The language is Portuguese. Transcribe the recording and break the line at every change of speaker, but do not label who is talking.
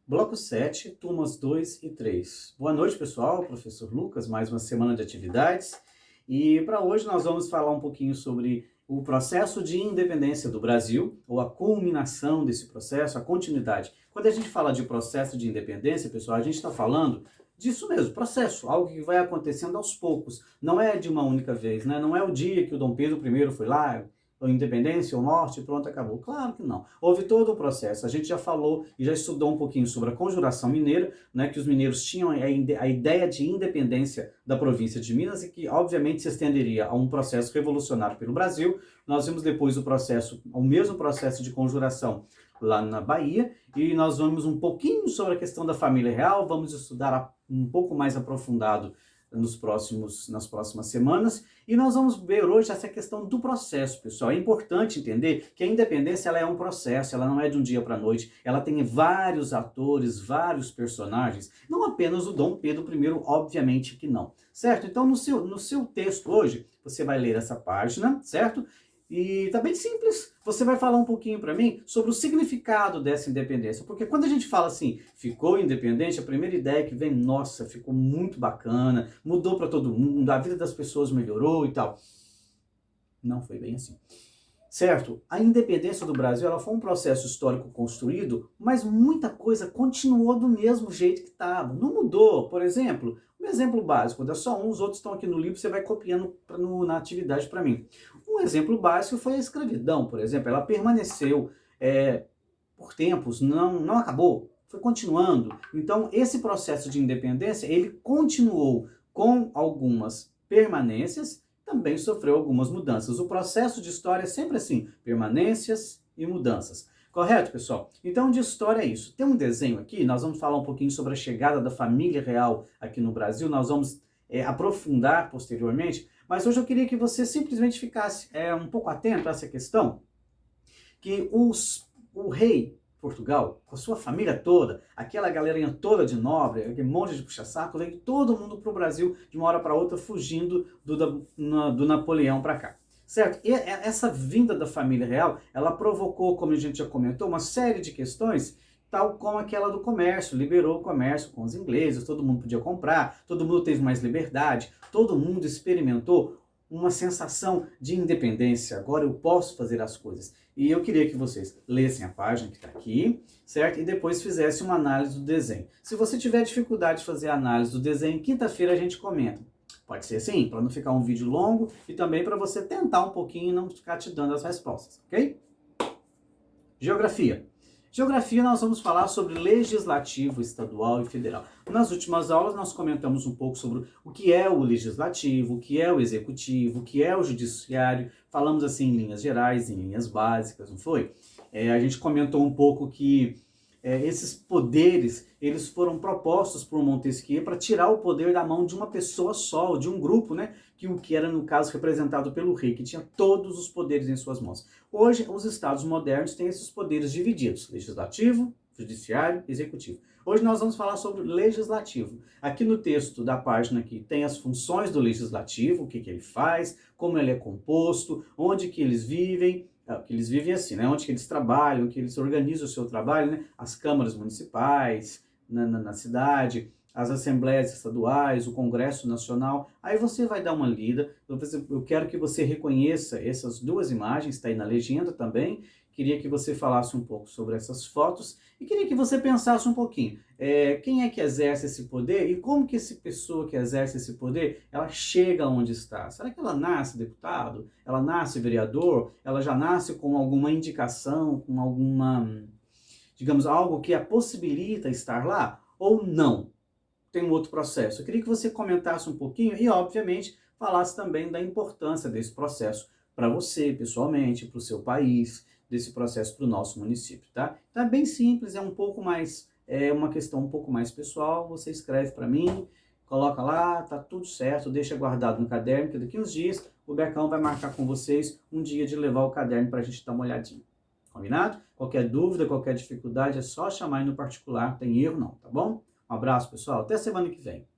Bloco 7, turmas 2 e 3. Boa noite, pessoal. Professor Lucas, mais uma semana de atividades. E para hoje nós vamos falar um pouquinho sobre o processo de independência do Brasil, ou a culminação desse processo, a continuidade. Quando a gente fala de processo de independência, pessoal, a gente está falando disso mesmo, processo, algo que vai acontecendo aos poucos. Não é de uma única vez, né? Não é o dia que o Dom Pedro I foi lá, ou independência, ou morte, pronto, acabou. Claro que não. Houve todo o processo. A gente já falou e já estudou um pouquinho sobre a Conjuração Mineira, né, que os mineiros tinham a ideia de independência da província de Minas e que, obviamente, se estenderia a um processo revolucionário pelo Brasil. Nós vimos depois o mesmo processo de conjuração lá na Bahia, e nós vamos um pouquinho sobre a questão da família real, vamos estudar um pouco mais aprofundado nas próximas semanas, e nós vamos ver hoje essa questão do processo, pessoal. É importante entender que a independência ela é um processo, ela não é de um dia para a noite, ela tem vários atores, vários personagens, não apenas o Dom Pedro I, obviamente que não, certo? Então no seu texto hoje, você vai ler essa página, certo? E tá bem simples, você vai falar um pouquinho para mim sobre o significado dessa independência, porque quando a gente fala assim, ficou independente, a primeira ideia que vem, nossa, ficou muito bacana, mudou para todo mundo, a vida das pessoas melhorou e tal. Não foi bem assim. Certo? A independência do Brasil ela foi um processo histórico construído, mas muita coisa continuou do mesmo jeito que estava. Não mudou. Por exemplo, um exemplo básico, dá só um, os outros estão aqui no livro, você vai copiando na atividade para mim. Um exemplo básico foi a escravidão, por exemplo. Ela permaneceu por tempos, não acabou, foi continuando. Então, esse processo de independência, ele continuou com algumas permanências, também sofreu algumas mudanças. O processo de história é sempre assim, permanências e mudanças. Correto, pessoal? Então, de história é isso. Tem um desenho aqui, nós vamos falar um pouquinho sobre a chegada da família real aqui no Brasil, nós vamos aprofundar posteriormente, mas hoje eu queria que você simplesmente ficasse um pouco atento a essa questão, que o rei Portugal, com a sua família toda, aquela galerinha toda de nobre, aquele monte de puxa-saco, veio todo mundo para o Brasil de uma hora para outra, fugindo do Napoleão para cá. Certo? E essa vinda da família real, ela provocou, como a gente já comentou, uma série de questões, tal como aquela do comércio, liberou o comércio com os ingleses, todo mundo podia comprar, todo mundo teve mais liberdade, todo mundo experimentou uma sensação de independência. Agora eu posso fazer as coisas. E eu queria que vocês lessem a página que está aqui, certo? E depois fizessem uma análise do desenho. Se você tiver dificuldade de fazer a análise do desenho, quinta-feira a gente comenta. Pode ser assim, para não ficar um vídeo longo e também para você tentar um pouquinho e não ficar te dando as respostas, ok? Geografia. Geografia, nós vamos falar sobre legislativo estadual e federal. Nas últimas aulas, nós comentamos um pouco sobre o que é o legislativo, o que é o executivo, o que é o judiciário. Falamos assim em linhas gerais, em linhas básicas, não foi? A gente comentou um pouco que esses poderes, eles foram propostos por Montesquieu para tirar o poder da mão de uma pessoa só, ou de um grupo, né? Que era, no caso, representado pelo rei, que tinha todos os poderes em suas mãos. Hoje, os estados modernos têm esses poderes divididos, legislativo, judiciário, executivo. Hoje nós vamos falar sobre legislativo. Aqui no texto da página aqui tem as funções do legislativo, o que ele faz, como ele é composto, onde que eles vivem, que eles vivem assim, né? Onde que eles trabalham, que eles organizam o seu trabalho, né? As câmaras municipais na cidade, as assembleias estaduais, o Congresso Nacional. Aí você vai dar uma lida. Eu quero que você reconheça essas duas imagens, está aí na legenda também. Queria que você falasse um pouco sobre essas fotos e queria que você pensasse um pouquinho. Quem é que exerce esse poder e como que essa pessoa que exerce esse poder, ela chega onde está? Será que ela nasce deputado? Ela nasce vereador? Ela já nasce com alguma indicação, com alguma, digamos, algo que a possibilita estar lá? Ou não? Tem um outro processo. Eu queria que você comentasse um pouquinho e, obviamente, falasse também da importância desse processo para você, pessoalmente, para o seu país, desse processo para o nosso município, tá? Então é bem simples, é um pouco mais, uma questão um pouco mais pessoal, você escreve para mim, coloca lá, tá tudo certo, deixa guardado no caderno, que daqui uns dias o Becão vai marcar com vocês um dia de levar o caderno para a gente dar uma olhadinha. Combinado? Qualquer dúvida, qualquer dificuldade, é só chamar aí no particular, não tem erro não, tá bom? Um abraço, pessoal. Até semana que vem.